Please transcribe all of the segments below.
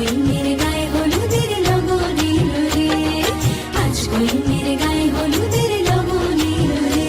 কইনের গায়ে হলুদের লগন এলো রে, আজ কইনের গায়ে হলুদের লগন এলো রে।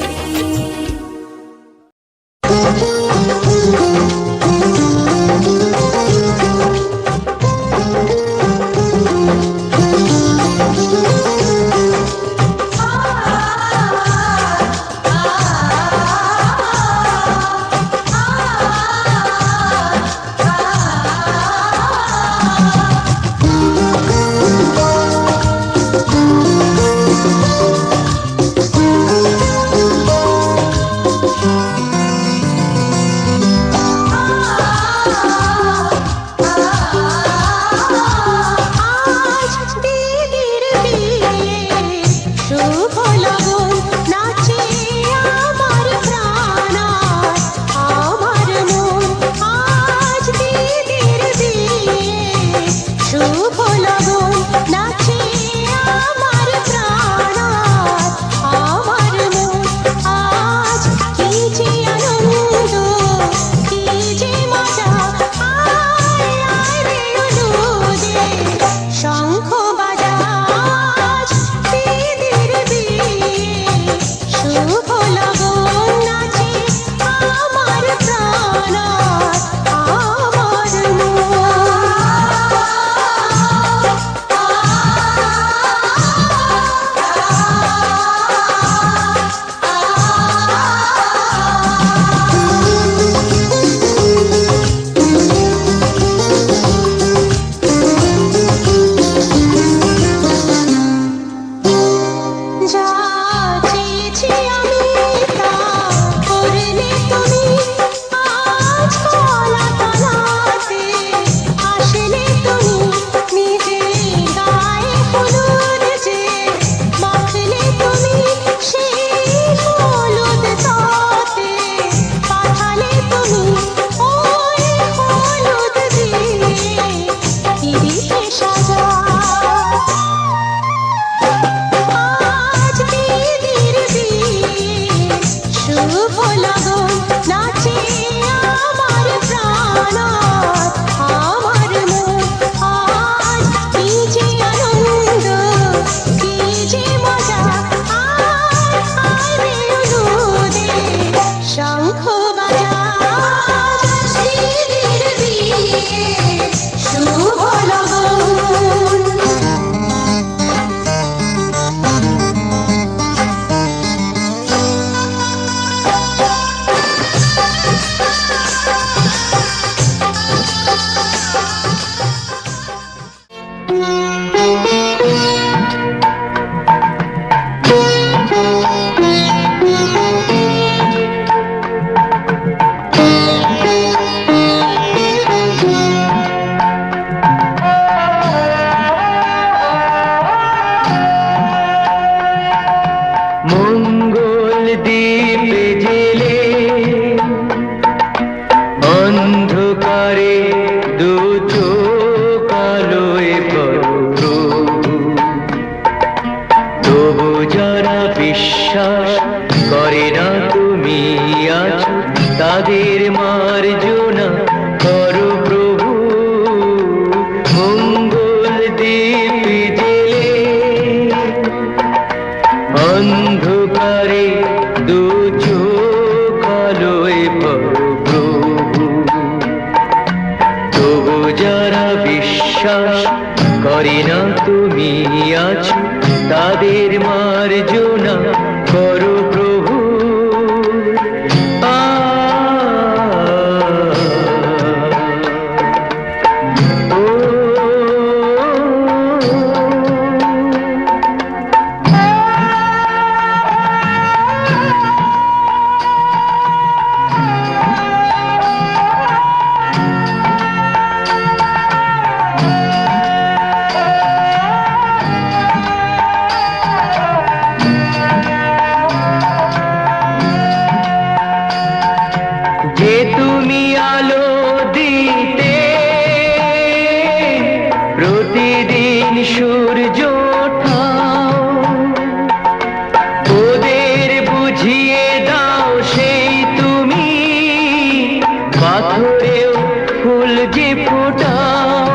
পাথরেও ফুল যে ফোটাও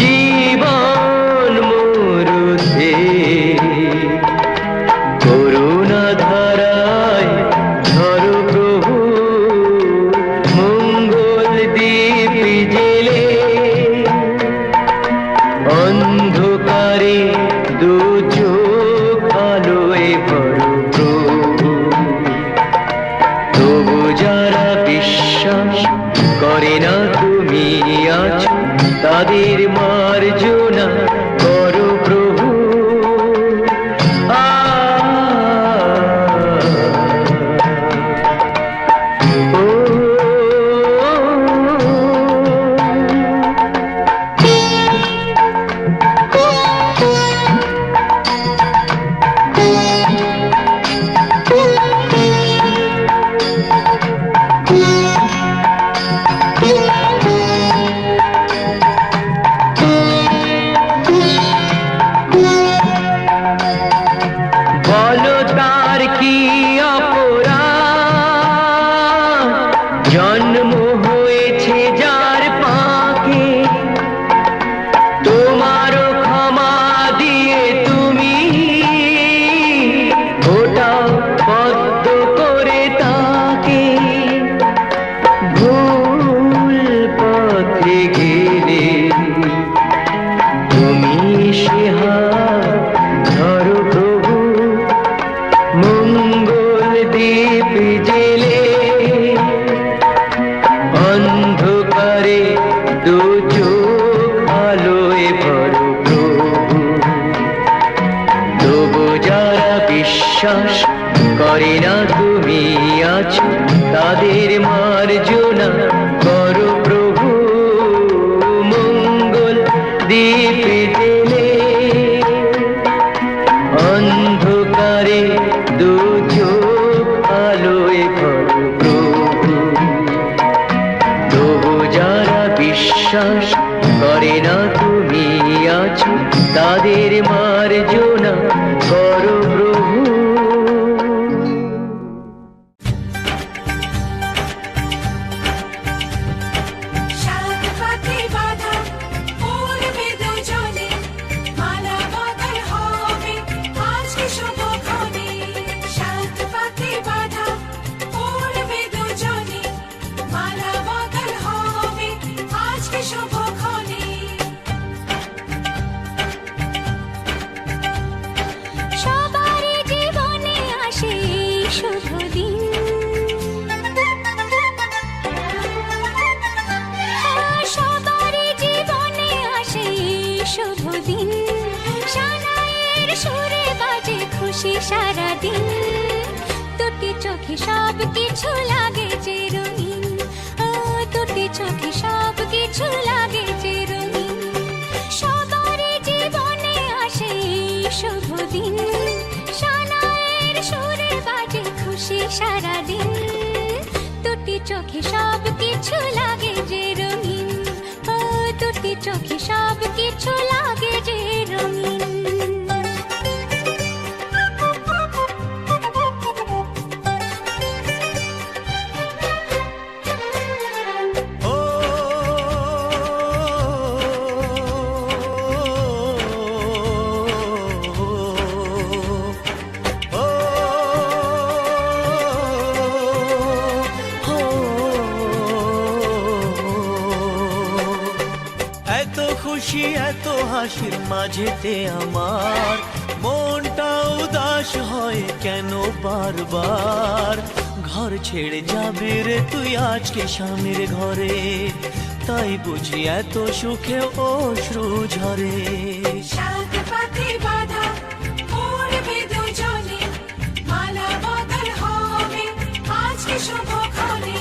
জীবন মরুতে করুণা ধারায় ঝরো প্রভু, মঙ্গল দ্বীপ জেলে অন্ধকারে দু চোখ আলোয় ভরো প্রভু। তবু যারা বিশ্বাস করে না তুমি আছো, তাদের মার্জনা করো প্রভু। বলো তার কি অপরাধ, জন্ম হয়েছে যার পাকে, তোমারও ক্ষমা দিয়ে তুমি ওটাও বদ্ধ করে তাকে। ভুল পথে গেলে তুমি সে হাত ধরো প্রভু, মঙ্গল দ্বীপ জেলে অন্ধকারে দু চোখ আলোয় ভরো প্রভু। তবু যারা বিশ্বাস করে না তুমি আছো, তাদের মার্জনা করো প্রভু, মঙ্গল দ্বীপ জেলে অন্ধকারে দু চোখ আলোয় ভরো প্রভু। তবু যারা বিশ্বাস করে না তুমি আছো, তাদের মার্জনা করো প্রভু। সাত পথে বাধা পড়বে দুজনে, মালা বদল হবে আজকে শুভক্ষণে। সাত পথে বাধা পড়বে দুজনে, মালা বদল হবে আজকে শুভক্ষণে। সবারই জীবনে আসে এই শুভ দিন, সবারই জীবনে আসে এই শুভ দিন। সানাইয়ের সুরে বাজে খুশি সারাদিন, দুটি চোখে সব কিছু লাগে যে রঙিন, দুটি চোখে সব কিছু লাগে যে রঙিন। সবারই জীবনে আসে এই শুভ দিন, সানাইয়ের সুরে বাজে খুশি সারাদিন, দুটি চোখে সব কিছু লাগে যে রঙিন, দুটি চোখে সব কিছু লাগে যে রঙিন। এত খুশি এত হাসির মাঝেতে আমার মনটা উদাস হয় কেন বারবার। ঘর ছেড়ে যাবে রে তুই আজকে স্বামীর ঘরে, তাই বুঝি এত সুখে অশ্রু ঝরে। সাত পথে বাধা পড়বে দুজনে, মালা বদল হবে আজকে শুভক্ষণে।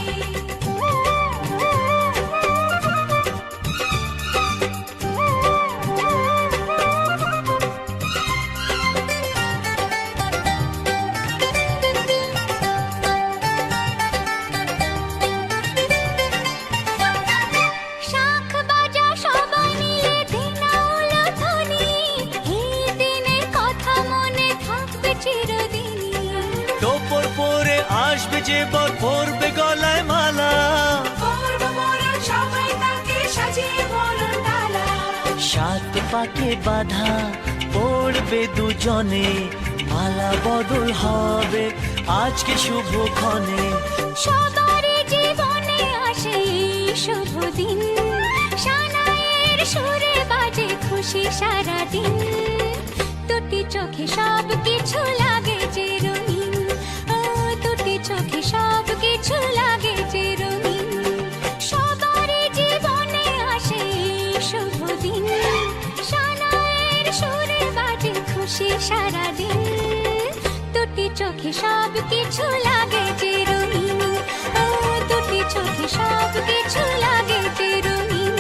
শাঁখ বাজা সবাই মিলে দিনাউল ধ্বনি, এই দিনের কথা মনে থাকবে চিরদিনই। টোপর পরে আসবে যে বর পরবে গলায় মালা, পরব বরণ সবাই তাকে সাজিয়ে বরণ ডালা। সাত পাকে বাধা পড়বে দুজনে, মালা বদল হবে আজকে শুভক্ষণে। সবারই জীবনে আসে এই শুভ দিন, সানাইয়ের সুরে বাজে খুশি সারাদিন। দুটি চোখে সব কিছু লাগে যে রঙিন, ও দুটি চোখে সব কিছু লাগে যে রঙিন। সবারই জীবনে আসে এই শুভ দিন, সানাইয়ের সুরে বাজে খুশি সারাদিন। দুটি চোখে সব কিছু লাগে যে রঙিন, ও দুটি চোখে সব কিছু লাগে যে রঙিন।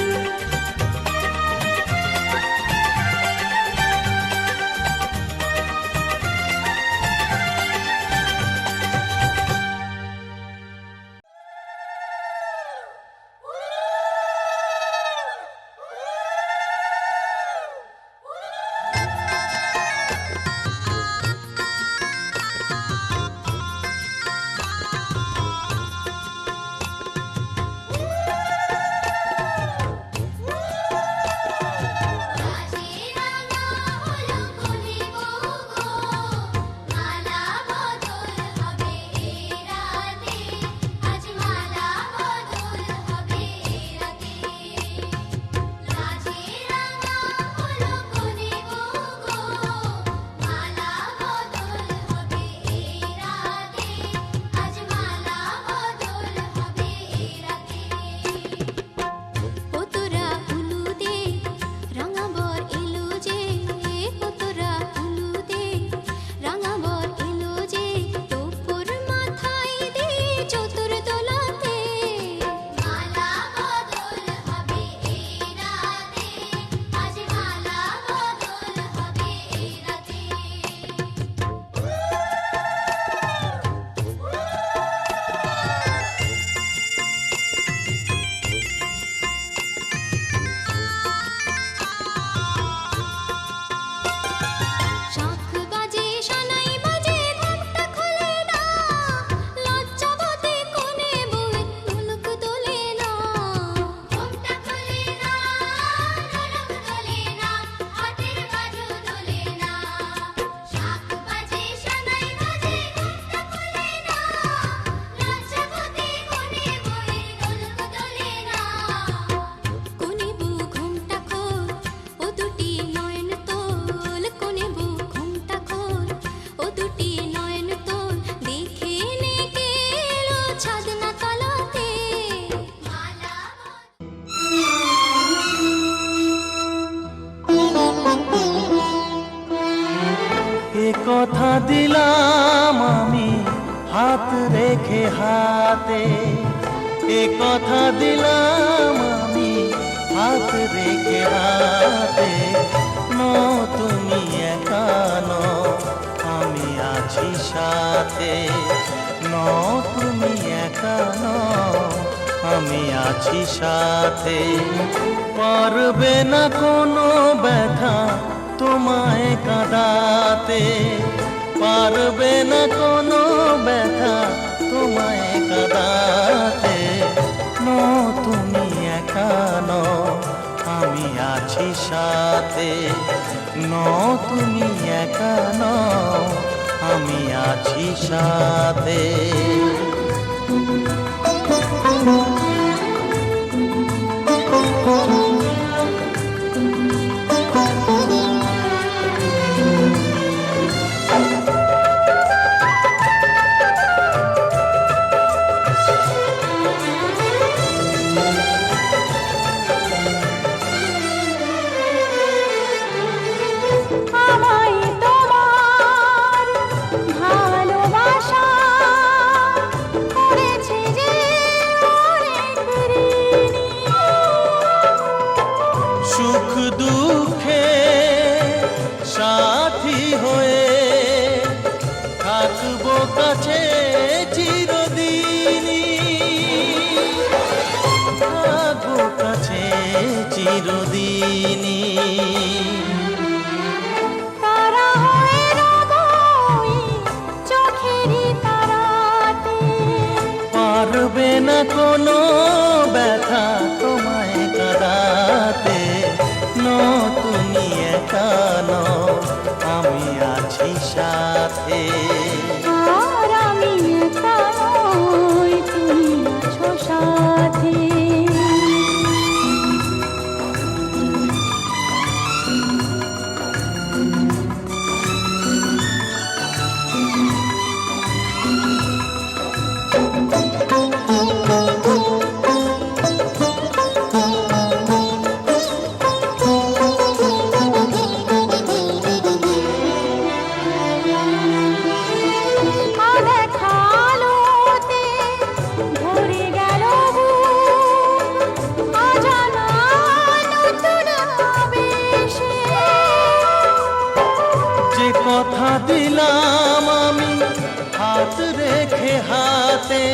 কথা দিলাম আমি হাত রেখে হাতে, এ কথা দিলাম আমি হাত রেখে হাতে। তুমি একা নও, আমি আছি সাথে। তুমি একা নও, আমি আছি সাথে। পারবে না কোনো ব্যথা তোমায় কাঁদাতে, পারবে না কোনো ব্যথা তোমায় কাঁদাতে। তুমি একা নও, আমি আছি সাথে। তুমি একা নও, আমি আছি সাথে। সুখ দুঃখে সাথী হয়ে থাকবো কাছে চিরদিনই, থাকবো কাছে চিরদিনই। তারা হয়ে রবই চোখেরই তারাতে, পারবে না কোনো ব্যথা তোমায় কাঁদাতে। সাথে। আর আমি একা নই, তুমি আছো সাথে। যে কথা দিলাম আমি হাত রেখে হাতে,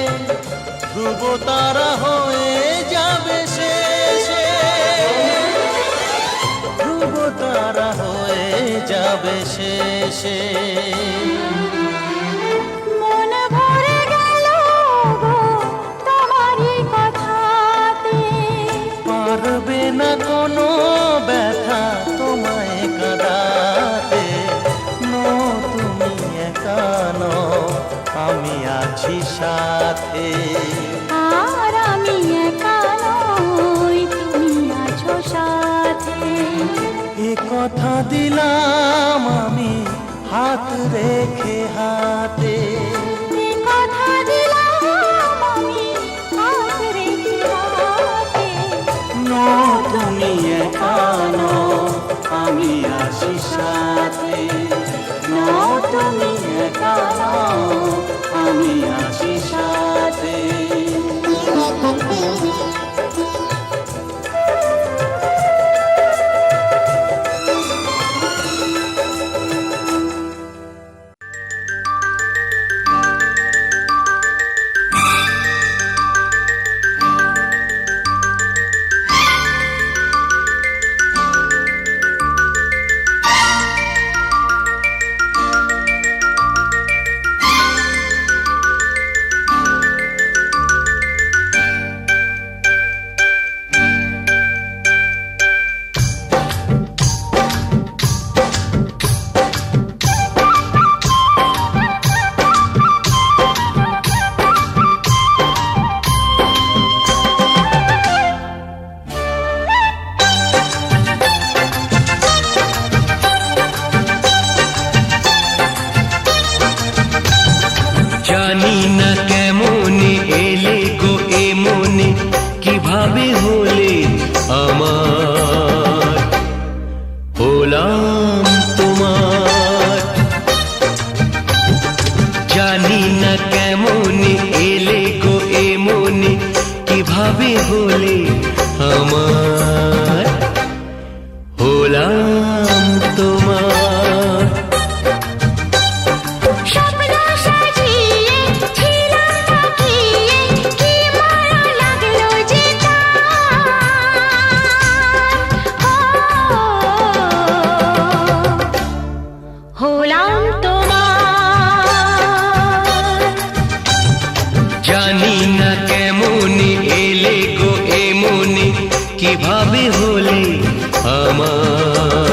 ধ্রুব তারা হয়ে যাবে শেষে, ধ্রুব তারা হয়ে যাবে শেষে। মন ভরে গেল গো তোমারই কথাতে, পারবে না কোনো ব্যথা তোমায় কাঁদাতে। তুমি একা নও, আমি আছি সাথে। আর আমি একা নই, তুমি আছো সাথে। এ কথা দিলাম আমি হাত রেখে হাতে, এ কথা দিলাম আমি হাত রেখে হাতে। তুমি একা নও, আমি আছি সাথে। তুমি একা নও, আমি আছি সাথে। জানি না কেমনে এলে গো এ মনে, কিভাবে হলে আমার, হলাম তোমার। জানি না কেমনে এলে গো এ মনে, কিভাবে হলে আমার, হলাম তোমার। স্বপ্ন সাজিয়ে ছিলাম তাকিয়ে, কি মায়া লাগলো যে তার। হলাম তোমার। জানি না কেমনে এলে গো এ মনে, কিভাবে হলে আমার।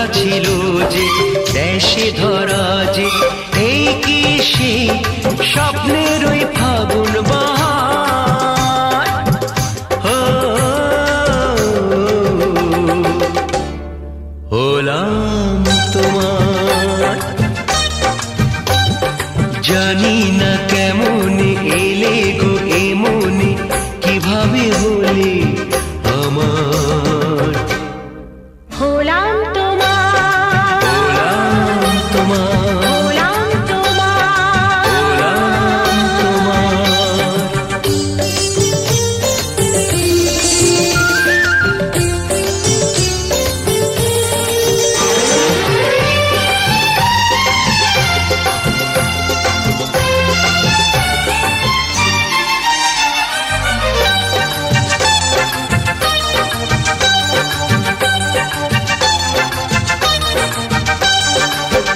ফোটা ছিল যে দেশে ধরা যে, এই কি সেই স্বপ্নের ওই ফাগুন বাহার। ও হলাম তোমার, জানি না কেমন এলে গো এ মনে, কিভাবে হলে আমার। হলাম তোমার, হলাম তোমার, হলাম তোমার। হলাম তোমার।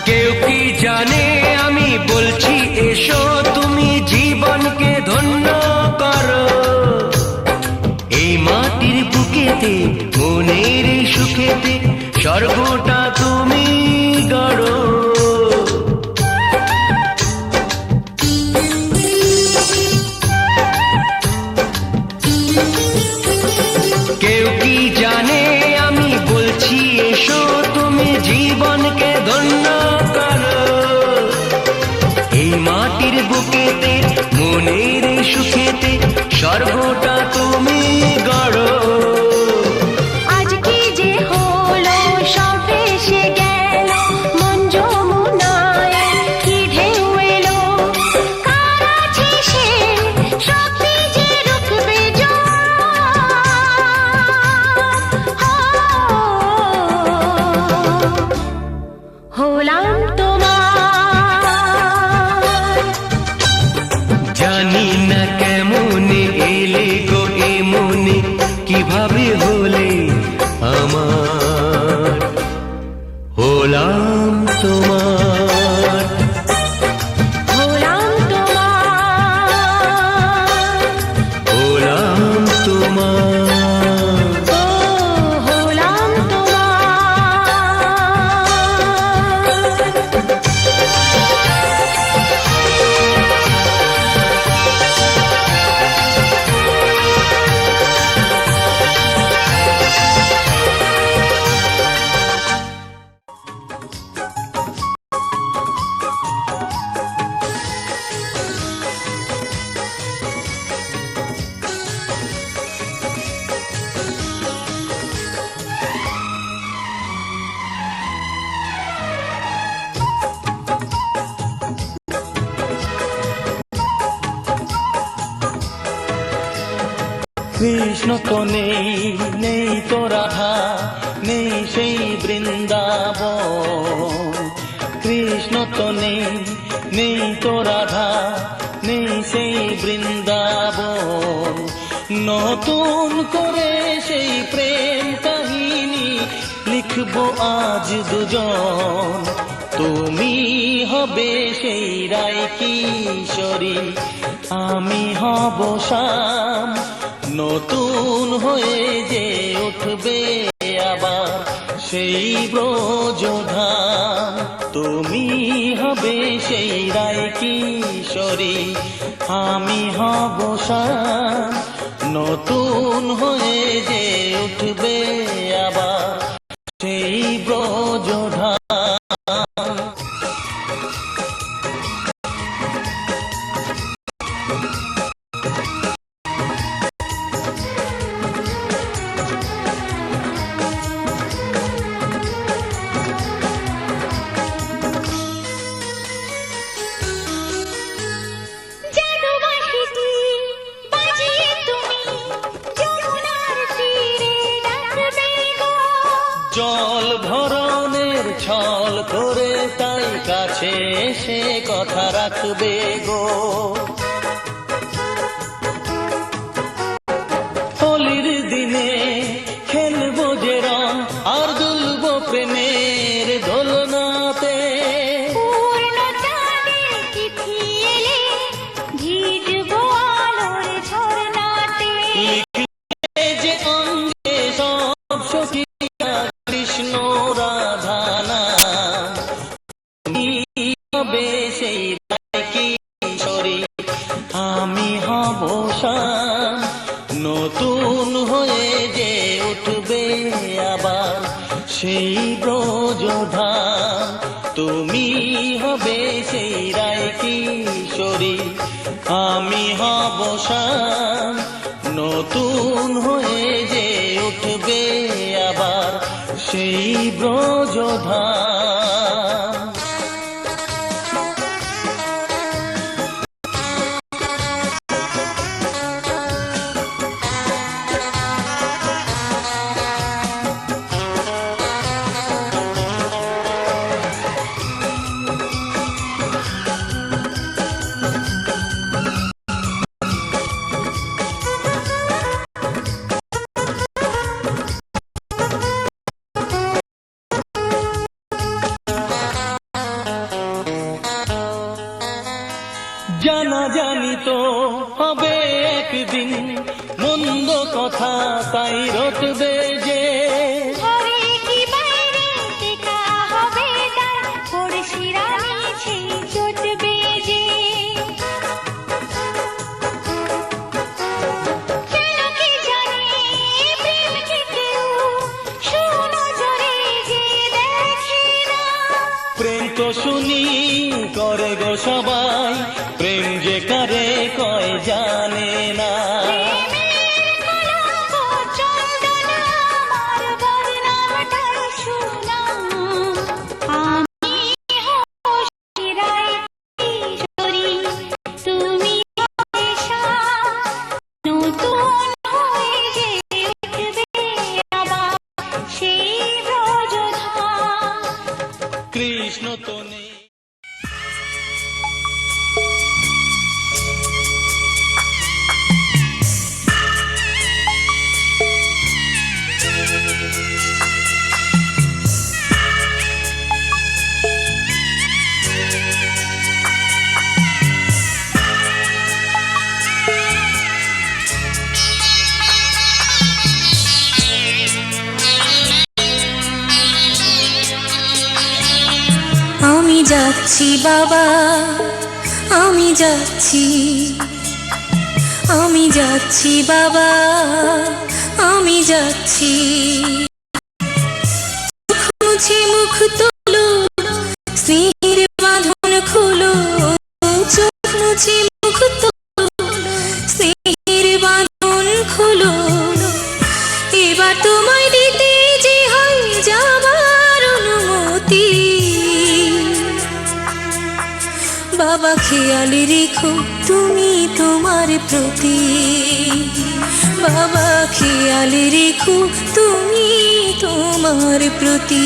কেউ কি জানে আমি বলছি এসো, তুমি জীবনকে ধন্য করো। এই মাটির বুকেতে মনের এই সুখেতে স্বর্গটা তুমি গড়ো। কেউ কি জানে আমি বলছি এসো, তুমি জীবনকে ধন্য করো। এই মাটির বুকেতে মনের এই সুখেতে স্বর্গটা তুমি গড়ো। আজকে যে হলো সব এসে গেল, মন যমুনায় কি ঢেউ এলো। কার আছে সে শক্তি যে রুখবে জোয়ার। হলাম তোমার, জানি না কেমন এলে গো এ মনে, কিভাবে হলে আমার। হলাম তোমার, হলাম তোমার। হলাম তোমার। ও হলাম তোমার। কৃষ্ণ তো নেই, নেই তো রাধা, নেই সেই বৃন্দাবন। কৃষ্ণ তো নেই, নেই তো রাধা, নেই সেই বৃন্দাবন। নতুন করে সেই প্রেম কাহিনী লিখবো আজ দুজন। তুমি হবে সেই রায় কিশোরী, আমি হব শ্যাম। নতুন হয়ে যে উঠবে আবার সেই ব্রজধাম। তুমি হবে সেই রায় কিশোরী, আমি হব শ্যাম। নতুন হয়ে যে উঠবে আবার সেই ব্রজধাম। জাদু বাঁশিটি বাজিয়ে তুমি যমুনার তীরে ডাকবে গো। জল ভরণের ছল করে তাই কাছে এসে কথা রাখবে গো। হোলির দিনে খেলবো যে রং, আর দুলবো প্রেমের দোলনাতে। পূর্ণ চাঁদের তিথি এলে ভিজবো আলোর ঝরনাতে। লিখবে যে অঙ্গে সব সখিয়া কৃষ্ণ রাধা সেই ব্রজধাম। তুমি হবে সেই রায় কিশোরী, আমি হব শাম। নতুন হয়ে যে উঠবে আবার সেই ব্রজধাম। জানা জানি তো হবে একদিন, মন্দ কথা তাই রটবে যে। ঘরে কি বাইরে টেকা হবে তার, পড়শিরা নিচে চটবে যে। কেন কি জানি প্রেমকে কেউ সুনজরে যে দেখে না। প্রেম তো শুনি করে গো সবাই, প্রেম যে কারে কয় জানে না। প্রেমের কলঙ্ক চন্দন আমার বদনামটাই শুনাম। আমি হব সেই রায় কিশোরী, তুমি হবে শাম। নতুন হয়ে যে উঠবে আবার সেই ব্রজধাম। কৃষ্ণ তো নেই। আমি যাচ্ছি বাবা, আমি যাচ্ছি, আমি যাচ্ছি বাবা, আমি যাচ্ছি। মুছে মুখ তোলো, স্নেহের বাঁধন খুলো, চোখ মুছে মুখ তোলো, স্নেহের বাঁধন খুলো। এবার তোমায় দিতে যে হয় যাবার অনুমতি। বাবা খেয়াল রেখো তুমি তোমার প্রতি, বাবা খেয়াল রেখো তুমি তোমার প্রতি।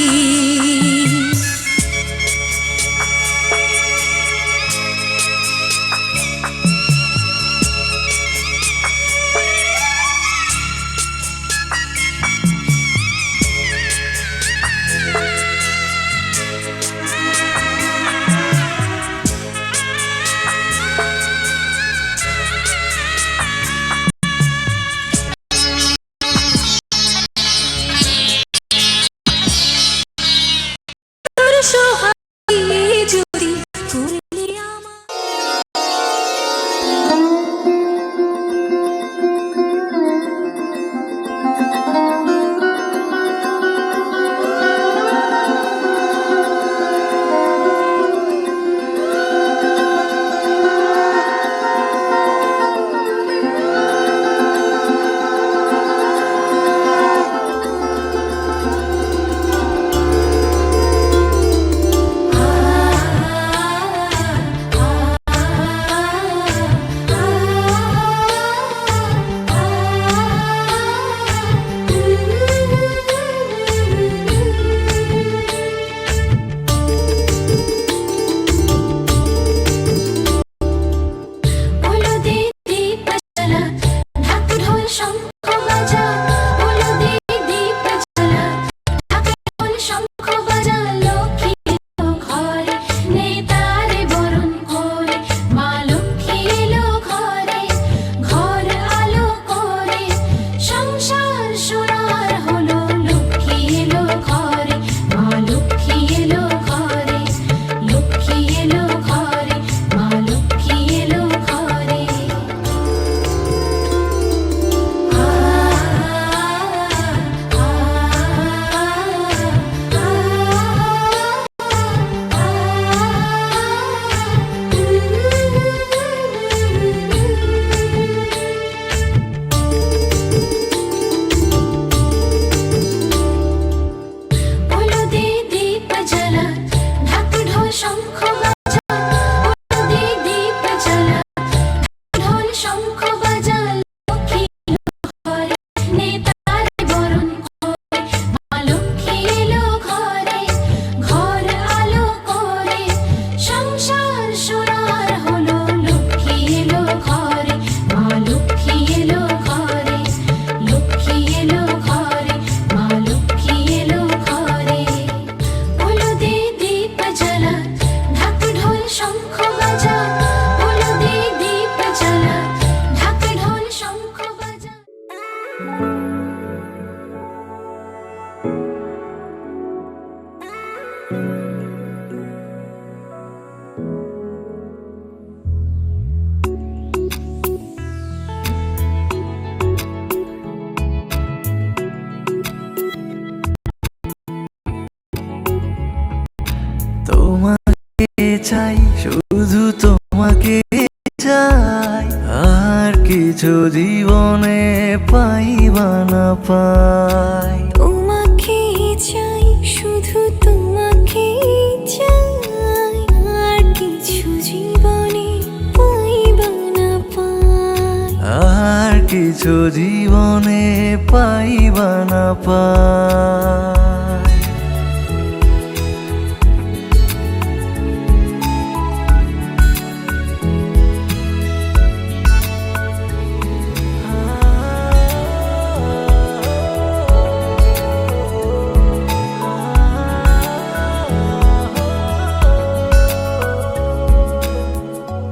চাই শুধু তোমাকে চাই, আর কিছু জীবনে পাইবা না পাই। তোমাকে চাই শুধু তোমাকে চাই, আর কিছু জীবনে পাইবা না পাই। আর কিছু জীবনে পাইবা না পাই।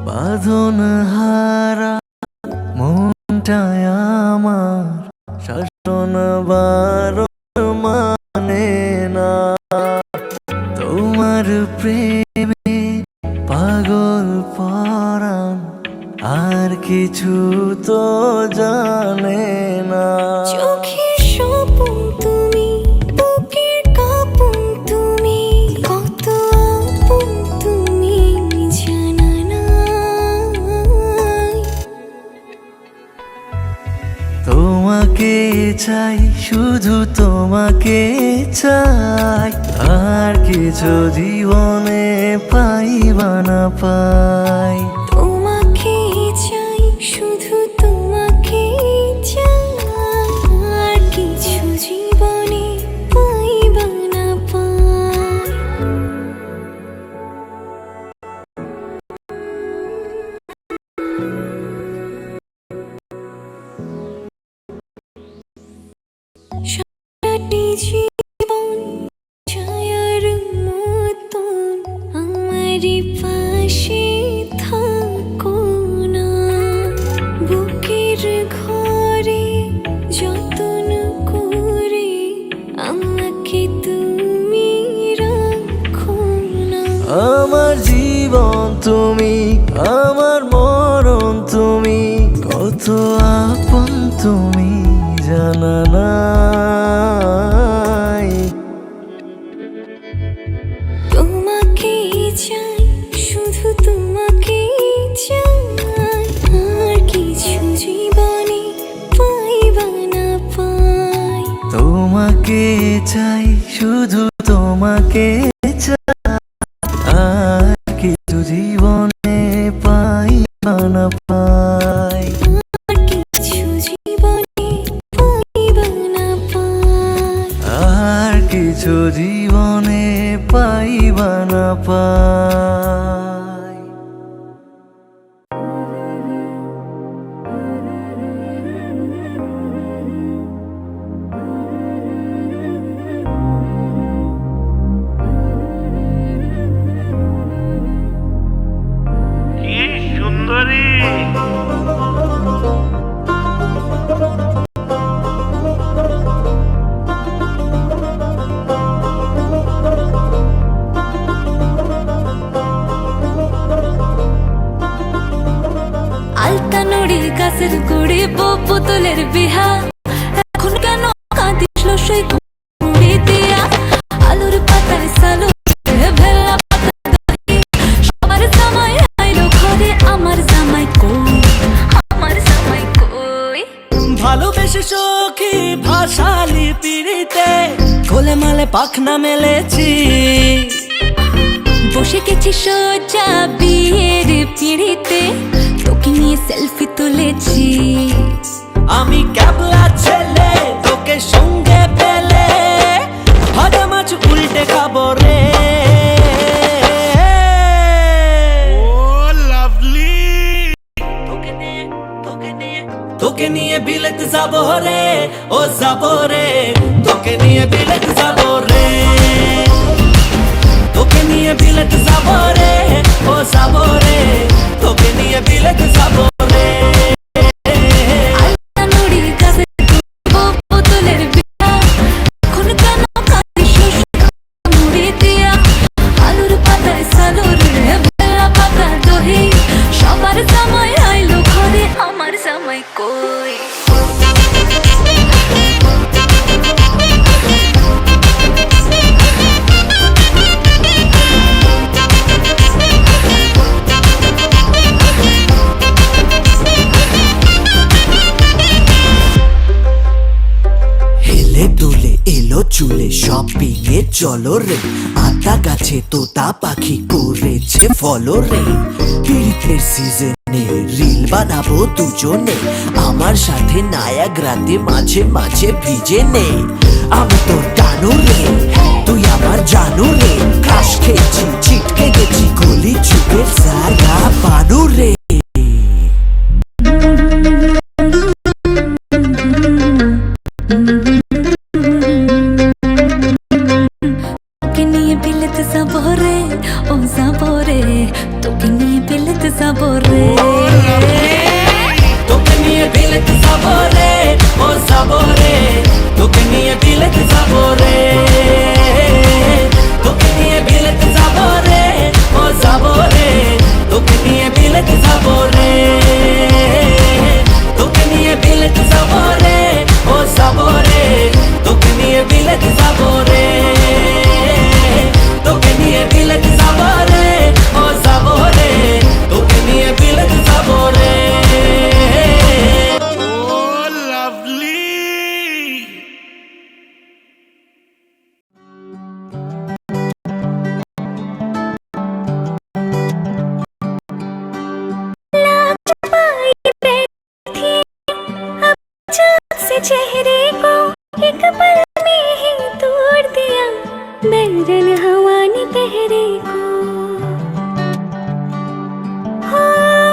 বাঁধন হারা মনটায় আমার শাসন বারণ মানে না, তোমার প্রেমে পাগল পরাণ আর কিছু তো জানে না। চোখের স্বপ্ন তুমি, বুকের কাঁপন তুমি, কত আপন তুমি জানা নাই। তোমাকে চাই শুধু তোমাকে চাই, আর কিছু জীবনে পাইবা না পাই। তোমাকে চাই শুধু তোমাকে চাই, আর কিছু জীবনে পাইবা না পাই। সারাটি জীবন ছায়ার মতন আমারই পাশে থাকো না, বুকের ঘরে যতন করে আমাকে তুমি রাখো না। আমার জীবন তুমি, আমার মরণ তুমি, কত আপন তুমি জানা নাই। তোমাকে চাই শুধু তোমাকে চাই, আর কিছু জীবনে পাইবা না পাই। তোমাকে চাই শুধু তোমাকে চাই, আর কিছু জীবনে পাইবা না পাই। আর কিছু জীবনে পাইবা না পাই। আর কিছু জীবনে পাইবা না পাই। কি সুন্দরী! আলতা নড়ি গাছের গুড়ি বোতলের বিহা, এখন কেন কাঁদিস লসই কুড়ি দিয়া। আলুর পাতায় সালু ভেলা পাতা দহি, সবার জামাই আইলো ঘরে আমার জামাই কই, আমার জামাই কই। ভালোবেসে সখী ভাষালি পিড়িতে কোলে মালে পাখনা মেলেছি, বসে গেছি সোজা বিয়ের পিড়িতে, তোকে নিয়ে সেলফি তুলেছি। আমি ক্যাবলা ছেলে তোকে সঙ্গে পেলে ভাজা মাছ উল্টে খাবো রে। তোকে নিয়ে বিলেত যাবো রে, ও যাবো রে, তোকে নিয়ে বিলেত যাবো রে, তোকে নিয়ে বিলেত যাবো রে, ও যাবো রে, তোকে নিয়ে বিলেত যাবো রে। আলতা নড়ি গাছের গুড়ি বোতলের বিহা, এখন কেন কাঁদিস লসই মুড়ি দিয়া। আলুর পাতায় সালুর ভেলা পাতা দহি, সবার জামাই আইলো ঘরে আমার জামাই কই। শপিংয়ে চলো রে, আতা গাছে তোতা পাখি করেছে ফলো রে। পীড়িতের সিজনে রিল বানাবো দুজনে, আমার সাথে নায়াগ্রাতে মাঝে মাঝে ভিজে নে। আমি তোর টানু রে, তুই আমার জানু রে, ক্রাশ খেয়েছি ছিটকে গেছি গলি চুপের সারা পানু রে। তোকে নিয়ে বিলেতে যাবো রে, ও যাবো রে, তোকে নিয়ে বিলেতে যাবো রে। তোকে নিয়ে বিলেতে যাবো রে, ও যাবো রে, তোকে নিয়ে বিলেতে যাবো রে। তোকে নিয়ে বিলেতে যাবো রে, ও যাবো রে, তোকে নিয়ে বিলেতে যাবো রে। তোকে নিয়ে বিলেতে যাবো রে, ও যাবো রে, তোকে নিয়ে বিলেতে যাবো রে। তোকে নিয়ে বিলেতে যাবো রে, ও যাবো রে, তোকে নিয়ে বিলেতে যাবো রে। से चेहरे को एक पल में ही तोड़ दिया, बैरन हवा ने पहरे को। हो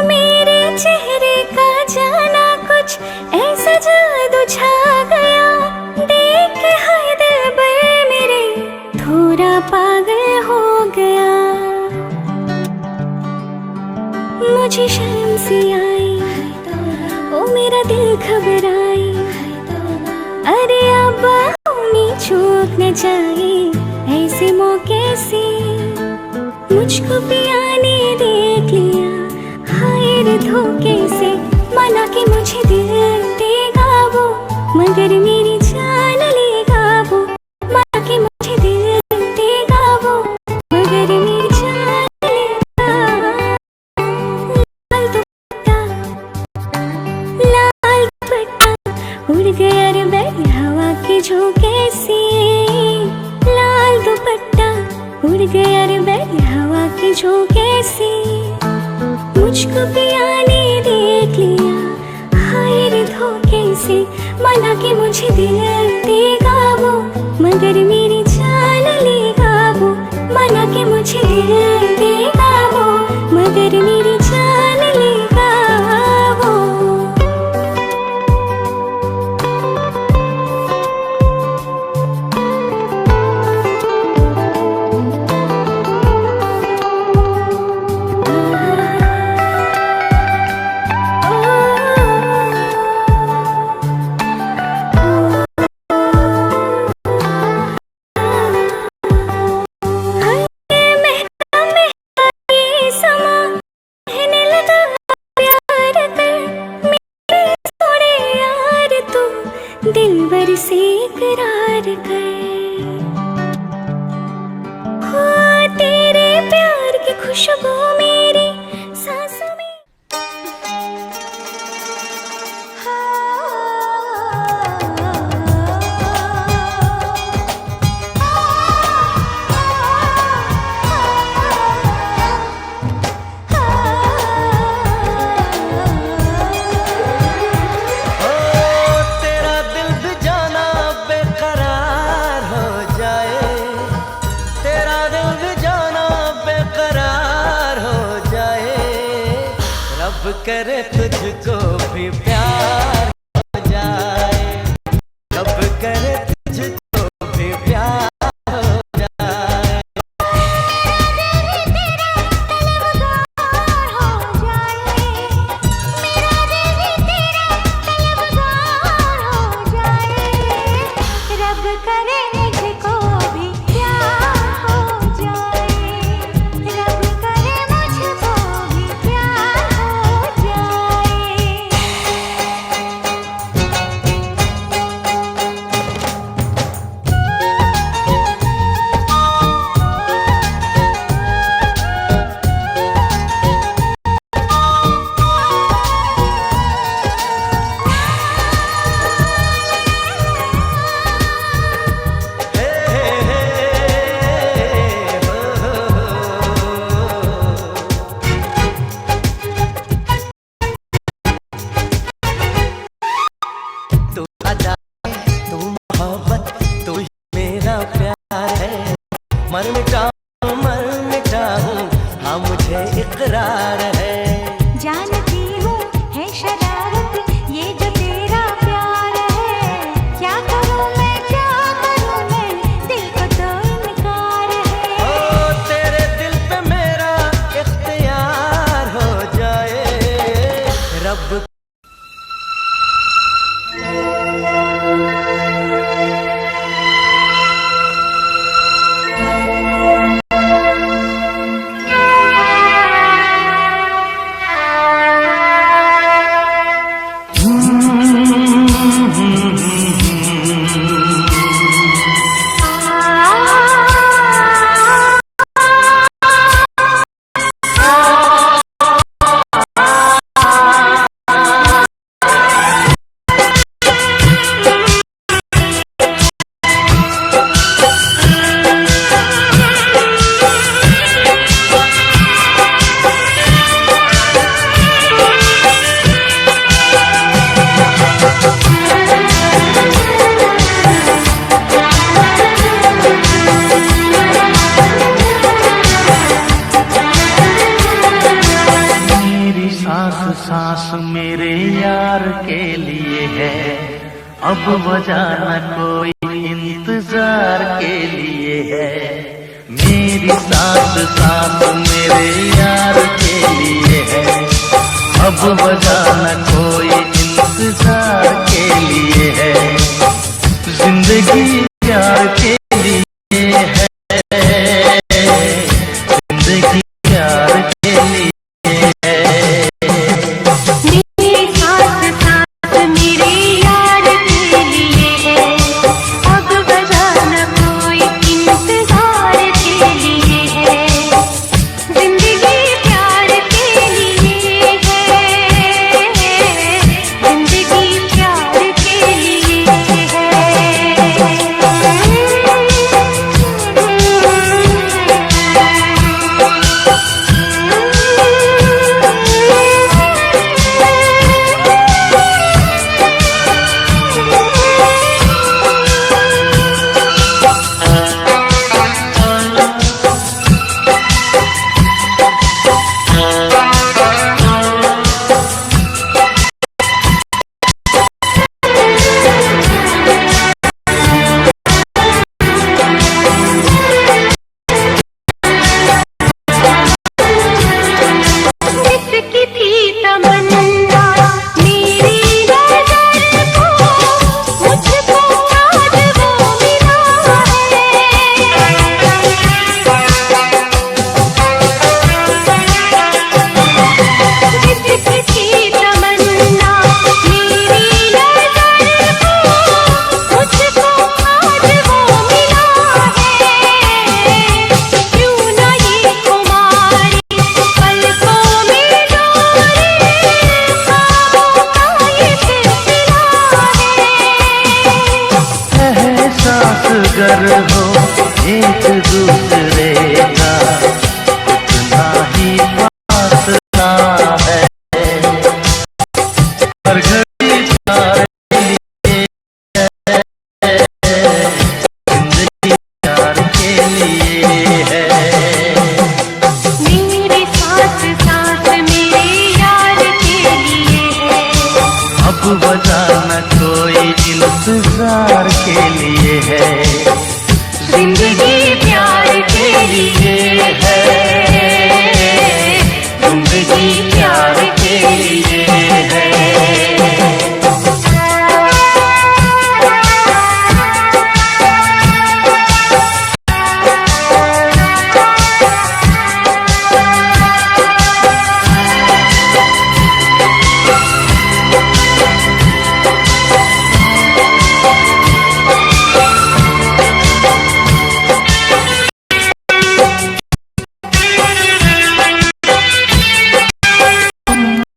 मेरे चेहरे का जाना कुछ ऐसा जादू छा गया, देख के हाय दिल पर मेरे थोड़ा पागल हो गया। मुझे शर्म सी आई, ओ मेरा दिल घबराई, अरे अब बाहों छूट न जाए ऐसे मौके से। मुझको पिया ने देख लिया हाय रे धोखे से, माना कि मुझे दिल देगा वो, मगर मेरी जान लेगा वो। माना कि मुझे दिल देगा वो, मगर मेरी जान लेगा। लाल दुपट्टा, लाल दुपट्टा उड़ गया रे बैर हवा के झोंके से। लाल दुपट्टा उड़ गया रे बैर हवा के झोंके से। मुझको पिया ने देख लिया हाय रे धोखे से, माना कि मुझे दिल देगा वो, मगर मेरी जान लेगा वो। माना कि मुझे दिल देगा वो, मगर मेरी जान लेगा वो। दिलबर से इकरार कर, हो तेरे प्यार की खुशबू मेरी सांसों में। करे तुझको भी प्यार हो जाए, कब करे तुझको भी प्यार हो जाए। तेरा तलबगार हो जाए, मेरा दिल तेरा तलबगार हो जाए। रब करे मुझको भी प्यार हो जाए, रब करे मुझको भी प्यार हो जाए। मर मिटाऊं हाँ मुझे इकरार है। जानती हूँ है शरारत ये जो तेरा प्यार है, क्या करूँ मैं दिल को तो इनकार है। ओ तेरे दिल पे मेरा इख्तियार हो जाए रब। सांस मेरे यार के लिए है, अब वजह न कोई इंतजार के लिए है। मेरी सांस मेरे यार के लिए है, अब वजह न कोई इंतजार के लिए है। जिंदगी प्यार के लिए है, जिंदगी प्यार के लिए अगर हो एक दूसरे का उतना ही फासला है, हर घड़ी प्यार के लिए है, जिंदगी प्यार के लिए है। मेरी सांस मेरे यार के लिए है, अब वजह न कोई इंतजार के लिए है। जिंदगी प्यार के लिए है, जिंदगी प्यार के लिए है।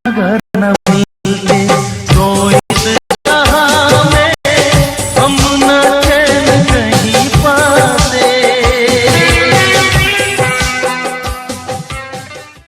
अगर न